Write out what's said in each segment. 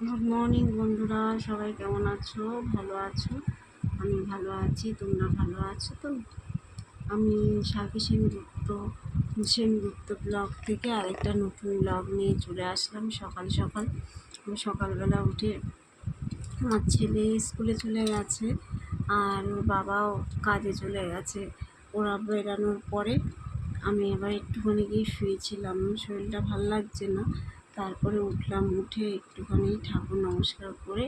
Good morning বন্ধুরা, সবাই কেমন আছো? ভালো আছো? আমি ভালো আছি। তোমরা ভালো আছো তো? আমি সাথী সেনগুপ্ত ব্লগ থেকে আরেকটা নতুন ব্লগ নিয়ে চলে আসলাম। সকাল সকাল আমি সকালবেলা উঠে আমার ছেলে স্কুলে চলে গেছে আর ওর বাবাও কাজে চলে গেছে। ওরা বেরানোর পরে আমি আবার একটুখানি গিয়ে শুয়েছিলাম, শরীরটা ভালো লাগছে না। তারপরে উঠলাম, উঠে একটুখানি ঠাকুর নমস্কার করে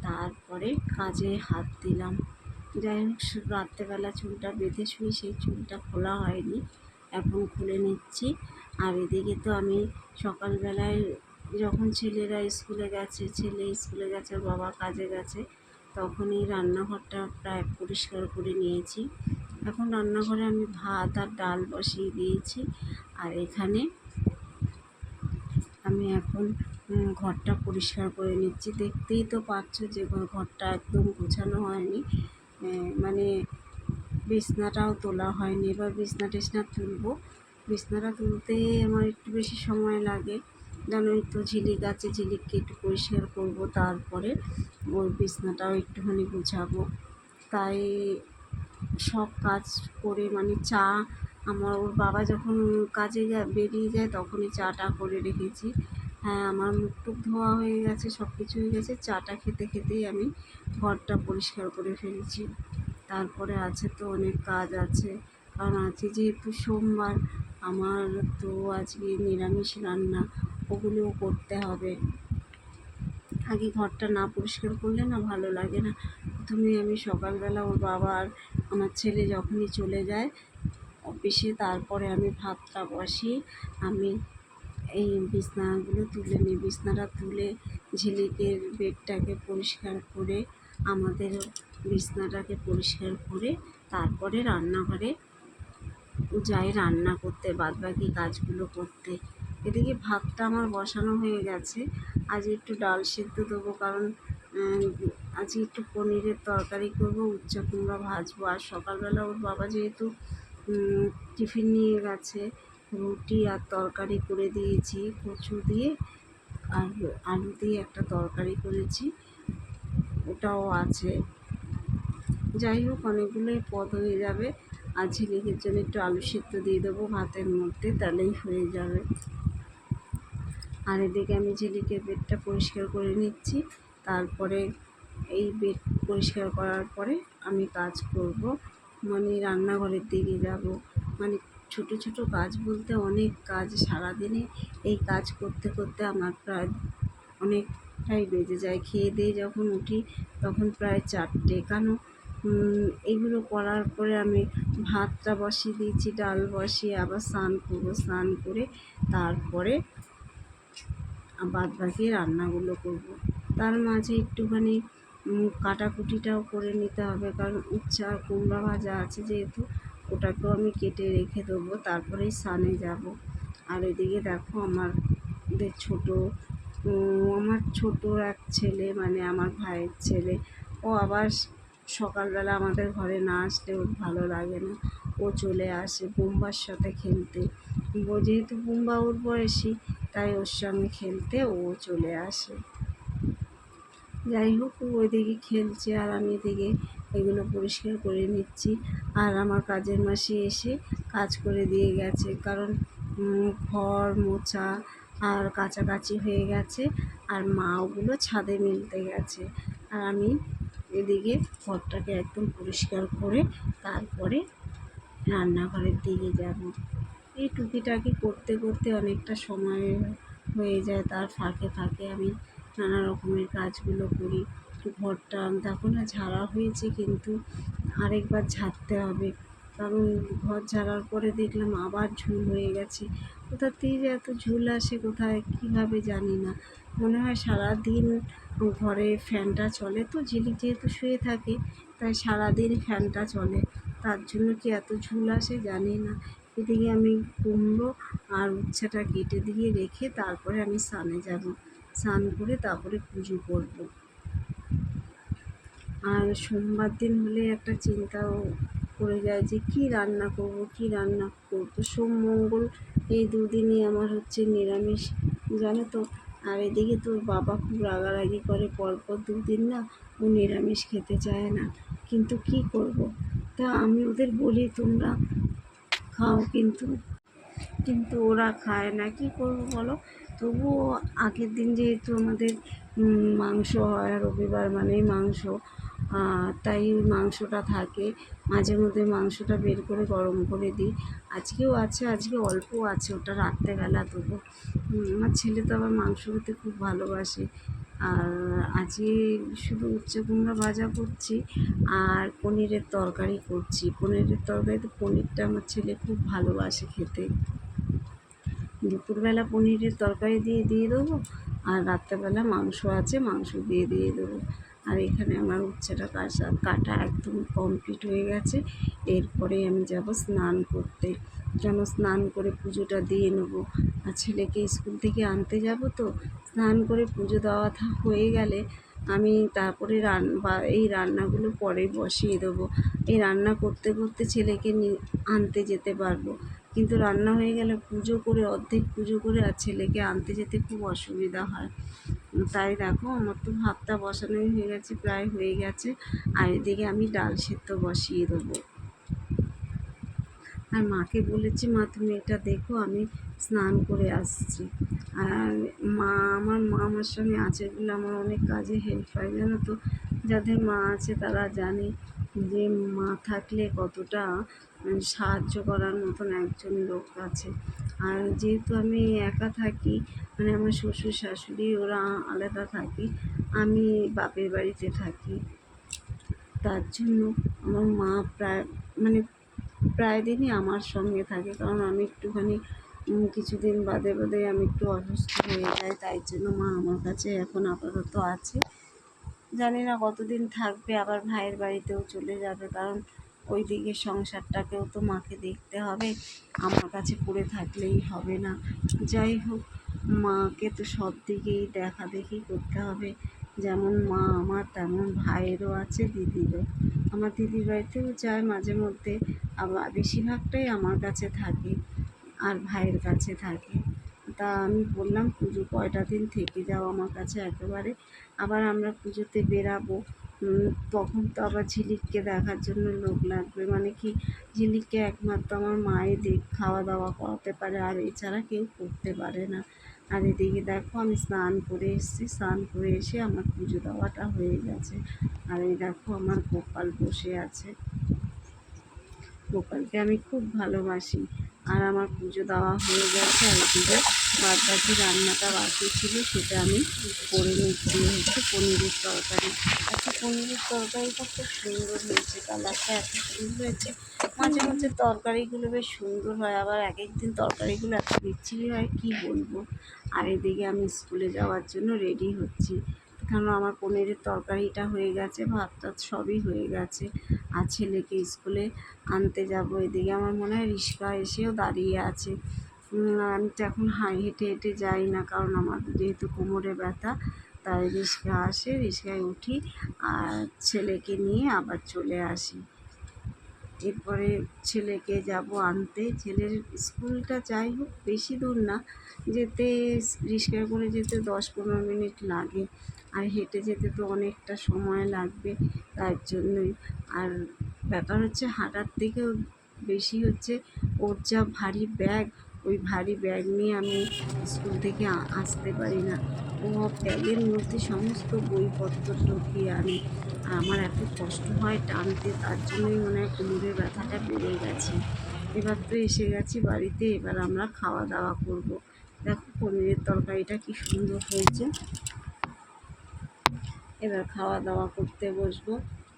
তারপরে কাজে হাত দিলাম। যাই হোক, রাত্রেবেলা চুলটা বেঁধে শুয়ে সেই চুলটা খোলা হয়নি, এখন খুলে নিচ্ছি। আর এদিকে তো আমি সকালবেলায় যখন ছেলে স্কুলে গেছে, ওর বাবা কাজে গেছে, তখনই রান্নাঘরটা প্রায় পরিষ্কার করে নিয়েছি। এখন রান্নাঘরে আমি ভাত আর ডাল বসিয়ে দিয়েছি। আর এখানে আমি এখন ঘরটা পরিষ্কার করে নিচ্ছি। দেখতেই তো পাচ্ছ যে ঘরটা একদম গোছানো হয়নি, মানে বিছনাটাও তোলা হয়নি। এবার বিছনা টিছনা তুলবো। বিছনাটা তুলতে আমার একটু বেশি সময় লাগে, জানোই তো। ঝিলিক আছে, ঝিলিককে একটু পরিষ্কার করবো, তারপরে ওর বিছনাটাও একটুখানি গুছাবো। তাই সব কাজ করে মানে ওর বাবা যখন কাজে বেরিয়ে যায় তখনই চাটা করে রেখেছি। হ্যাঁ, আমার মুখ টুক ধোয়া হয়ে গেছে, সব কিছু হয়ে গেছে। চাটা খেতে খেতেই আমি ঘরটা পরিষ্কার করে ফেলছি। তারপরে আছে তো অনেক কাজ আছে, কারণ আজকে যেহেতু সোমবার, আমার তো আজকে নিরামিষ রান্না, ওগুলোও করতে হবে। আগে ঘরটা না পরিষ্কার করলে না ভালো লাগে না। প্রথমে আমি সকালবেলা ওর বাবা আর আমার ছেলে যখনই চলে যায় অফিসে, তারপরে আমি ভাতটা বসিয়ে আমি এই বিছনাগুলো তুলে নিই। বিছনাটা তুলে ঝিলিকের বেডটাকে পরিষ্কার করে, আমাদের বিছনাটাকে পরিষ্কার করে তারপরে রান্নাঘরে যাই রান্না করতে, বাদবাকি কাজগুলো করতে। এদিকে ভাতটা আমার বসানো হয়ে গেছে। আজ একটু ডাল সেদ্ধ দেবো, কারণ আজকে একটু পনিরের তরকারি করবো, উচ্চে কুমড়া ভাজবো। আর সকালবেলা ওর বাবা যেহেতু টিফিন নিয়ে গেছে, রুটি আর তরকারি করে দিয়েছি, কচু দিয়ে আর আলু দিয়ে একটা তরকারি করেছি, ওটাও আছে। যাই হোক, অনেকগুলোই পদ হয়ে যাবে। আর ঝিলিকের জন্য একটু আলু সিদ্ধ দিয়ে দেবো ভাতের মধ্যে, তাহলেই হয়ে যাবে। আর এদিকে আমি ঝিলিকের বেডটা পরিষ্কার করে নিচ্ছি। তারপরে এই বেড পরিষ্কার করার পরে আমি কাজ করব, মানে রান্নাঘরের দিকে যাব। মানে ছোটো ছোটো কাজ বলতে অনেক কাজ, সারাদিনে এই কাজ করতে করতে আমার প্রায় অনেকটাই বেজে যায়। খেয়ে দিয়ে যখন উঠি তখন প্রায় 4টে, কারণ এগুলো করার পরে আমি ভাতটা বসিয়ে দিয়েছি, ডাল বসিয়ে আবার স্নান করবো, স্নান করে তারপরে বাদবাকি রান্নাগুলো করব। তার মাঝে একটুখানি কাটাকুটিটাও করে নিতে হবে, কারণ উচ্ছে আর কুমড়া ভাজা আছে যেহেতু, ওটাকেও আমি কেটে রেখে দেবো, তারপরেই স্নানে যাব। আর এদিকে দেখো আমাদের আমার ছোট এক ছেলে, মানে আমার ভাইয়ের ছেলে, ও আবার সকালবেলা আমাদের ঘরে না আসলে ওর ভালো লাগে না। ও চলে আসে বুম্বার সাথে খেলতে। ও যেহেতু বুম্বা ওর বয়সী, তাই ওর সঙ্গে খেলতে ও চলে আসে। যাই হোক, ও ওইদিকে খেলছে আর আমি এদিকে এগুলো পরিষ্কার করে নিচ্ছি। আর আমার কাজের মাসি এসে কাজ করে দিয়ে গেছে, কারণ ঘর মোছা আর কাছাকাছি হয়ে গেছে, আর মা ওগুলো ছাদে মেলতে গেছে। আর আমি এদিকে ঘরটাকে একদম পরিষ্কার করে তারপরে রান্নাঘরের দিকে যাব। এই টুকিটাকি করতে করতে অনেকটা সময় হয়ে যায়, তার ফাঁকে ফাঁকে আমি নানা রকমের কাজগুলো করি। ঘরটা দেখো না, ঝাড়া হয়েছে, কিন্তু আরেকবার ঝাড়তে হবে, কারণ ঘর ঝাড়ার পরে দেখলাম আবার ঝুল হয়ে গেছে। কোথা থেকে যে এত ঝুল আসে, কোথায় কীভাবে জানি না। মনে হয় সারাদিন ঘরে ফ্যানটা চলে, তো ঝিলিক যেহেতু শুয়ে থাকে তাই সারাদিন ফ্যানটা চলে, তার জন্য কি এত ঝুল আসে জানি না। এদিকে আমি কুমড়ো আর উচ্ছেটা কেটে দিয়ে রেখে তারপরে আমি স্নানে যাব। স্নান করে তারপরে পুজো করব। আর সোমবার দিন হলে একটা চিন্তাও করে যায় যে কী রান্না করব, কী রান্না করব। সোম মঙ্গল এই দুদিনই আমার হচ্ছে নিরামিষ, জানো তো। আর এদিকে তোর বাবা খুব রাগারাগি করে, পরপর দুদিন না ও নিরামিষ খেতে চায় না। কিন্তু কি করব, তা আমি ওদের বলি তোমরা খাও, কিন্তু ওরা খায় না। কী করবো বলো? তবুও আগের দিন যেহেতু আমাদের মাংস হয়, রবিবার মানেই মাংস, তাই ওই মাংসটা থাকে। মাঝে মধ্যে মাংসটা বের করে গরম করে দিই। আজকেও আছে, আজকে অল্প আছে, ওটা রাত্রেবেলা দেবো। আমার ছেলে তো আবার মাংস খেতে খুব ভালোবাসে। আর আজকে শুধু উচ্ছে কুমড়া ভাজা করছি আর পনিরের তরকারি করছি। পনিরের তরকারিতে পনিরটা আমার ছেলে খুব ভালোবাসে খেতে। দুপুরবেলা পনিরের তরকারি দিয়ে দেবো, আর রাত্রেবেলা মাংস আছে, মাংস দিয়ে দেবো। আর এখানে আমার উচ্ছেটা কাটা একদম কমপ্লিট হয়ে গেছে। এরপরে আমি যাব স্নান করতে, যেন স্নান করে পুজোটা দিয়ে নেবো। আর ছেলেকে স্কুল থেকে আনতে যাব, তো স্নান করে পুজো দেওয়া হয়ে গেলে আমি তারপরে এই রান্নাগুলো পরে বসিয়ে দেবো। এই রান্না করতে করতে ছেলেকে আনতে যেতে পারবো। কিন্তু রান্না হয়ে গেলে পুজো করে, অর্ধেক পুজো করে আর ছেলেকে আনতে যেতে খুব অসুবিধা হয়। তাই দেখো আমার তো ভাতটা বসানোই হয়ে গেছে, প্রায় হয়ে গেছে। আর এদিকে আমি ডাল সেদ্ধ বসিয়ে দেবো। আর মাকে বলেছি, মা তুমি এটা দেখো, আমি স্নান করে আসছি। আর আমার মা আমার সঙ্গে আছে বলে আমার অনেক কাজে হেল্প হয়, জানো তো। যাদের মা আছে তারা জানে যে মা থাকলে কতটা সাহায্য করার মতন একজন লোক আছে। আর যেহেতু আমি একা থাকি, মানে আমার শ্বশুর শাশুড়ি ওরা আলাদা থাকে, আমি বাপের বাড়িতে থাকি, তার জন্য আমার মা প্রায় দিনই আমার সঙ্গে থাকে। কারণ আমি একটুখানি কিছুদিন বাদে বাদে আমি একটু অসুস্থ হয়ে যাই, তাই জন্য মা আমার কাছে এখন আপাতত আছে। জানি না কতদিন থাকবে, আবার ভাইয়ের বাড়িতেও চলে যাবে, কারণ ওই দিকের সংসারটাকেও তো মাকে দেখতে হবে, আমার কাছে পড়ে থাকলেই হবে না। যাই হোক, মাকে তো সব দিকেই দেখাদেখি করতে হবে। যেমন মা আমার, তেমন ভাইয়েরও আছে, দিদিরও। আমার দিদির বাড়িতেও যায় মাঝে মধ্যে, আবার বেশিরভাগটাই আমার কাছে থাকে আর ভাইয়ের কাছে থাকে। তা আমি বললাম পুজো কয়টা দিন থেকে যাও আমার কাছে একেবারে। আবার আমরা পুজোতে বেরাবো, তখন তো আবার ঝিলিককে দেখার জন্য লোক লাগবে। মানে কি, ঝিলিককে একমাত্র আমার মাই খাওয়া দাওয়া করাতে পারে, আর এছাড়া কেউ করতে পারে না। আর এদিকে দেখো আমি স্নান করে এসেছি, স্নান করে এসে আমার পুজো দেওয়াটা হয়ে গেছে। আর এই দেখো আমার গোপাল বসে আছে। গোপালকে আমি খুব ভালোবাসি। আর আমার পুজো দেওয়া হয়ে গেছে। আর এদিকে বাদবাকি রান্নাটা বাকি ছিল, সেটা আমি করে নিচ্ছি। হচ্ছে পনিরের তরকারি। আচ্ছা, পনিরের তরকারিটা খুব সুন্দর হয়েছে, কালারটা এত সুন্দর হয়েছে। মাঝে মাঝে তরকারিগুলো বেশ সুন্দর হয়, আবার এক একদিন তরকারিগুলো এত বিচ্ছিরি হয় কী বলবো। আর এদিকে আমি স্কুলে যাওয়ার জন্য রেডি হচ্ছি, কারণ আমার পনিরের তরকারিটা হয়ে গেছে, ভাত টাত সবই হয়ে গেছে। আর ছেলেকে স্কুলে আনতে যাব। এদিকে আমার মনে হয় রিক্সা এসেও দাঁড়িয়ে আছে। আমি তো এখন হেঁটে হেঁটে যাই না, কারণ আমার যেহেতু কোমরে ব্যথা, তাই রিক্সা আসে, রিক্সায় উঠি আর ছেলেকে নিয়ে আবার চলে আসি। এরপরে ছেলেকে যাব আনতে। ছেলের স্কুলটা যাই হোক বেশি দূর না, যেতে রিক্সায় করে যেতে 10-15 মিনিট লাগে, আর হেঁটে যেতে তো অনেকটা সময় লাগবে, তার জন্যই। আর ব্যাপার হচ্ছে হাঁটার থেকেও বেশি হচ্ছে ওর যা ভারী ব্যাগ, ওই ভারী ব্যাগ নিয়ে আমি স্কুল থেকে আসতে পারি না। ও ব্যাগের মধ্যে সমস্ত বইপত্র ঢুকিয়ে আনে, আর আমার এত কষ্ট হয় টানতে, তার জন্যই মনে হয় কোমরের ব্যথাটা বেড়ে গেছে। এবার তো এসে গেছি বাড়িতে, এবার আমরা খাওয়া দাওয়া করব। দেখো পনিরের তরকারিটা কি সুন্দর হয়েছে। এবার খাওয়া দাওয়া করতে বসবো।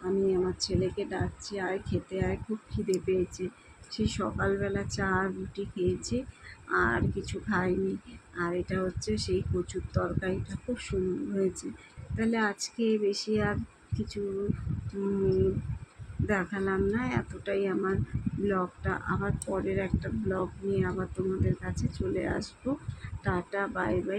আমি আমার ছেলেকে ডাকছি, আয় খেতে আয়, খুব খিদে পেয়েছে। সেই সকালবেলা চা আর রুটি খেয়েছি, আর কিছু খাইনি। আর এটা হচ্ছে সেই কচুর তরকারিটা, খুব সুন্দর হয়েছে। তাহলে আজকে বেশি আর কিছু দেখালাম না, এতটাই আমার ব্লগটা। আবার পরের একটা ব্লগ নিয়ে আবার তোমাদের কাছে চলে আসবো। Tata, bye bye.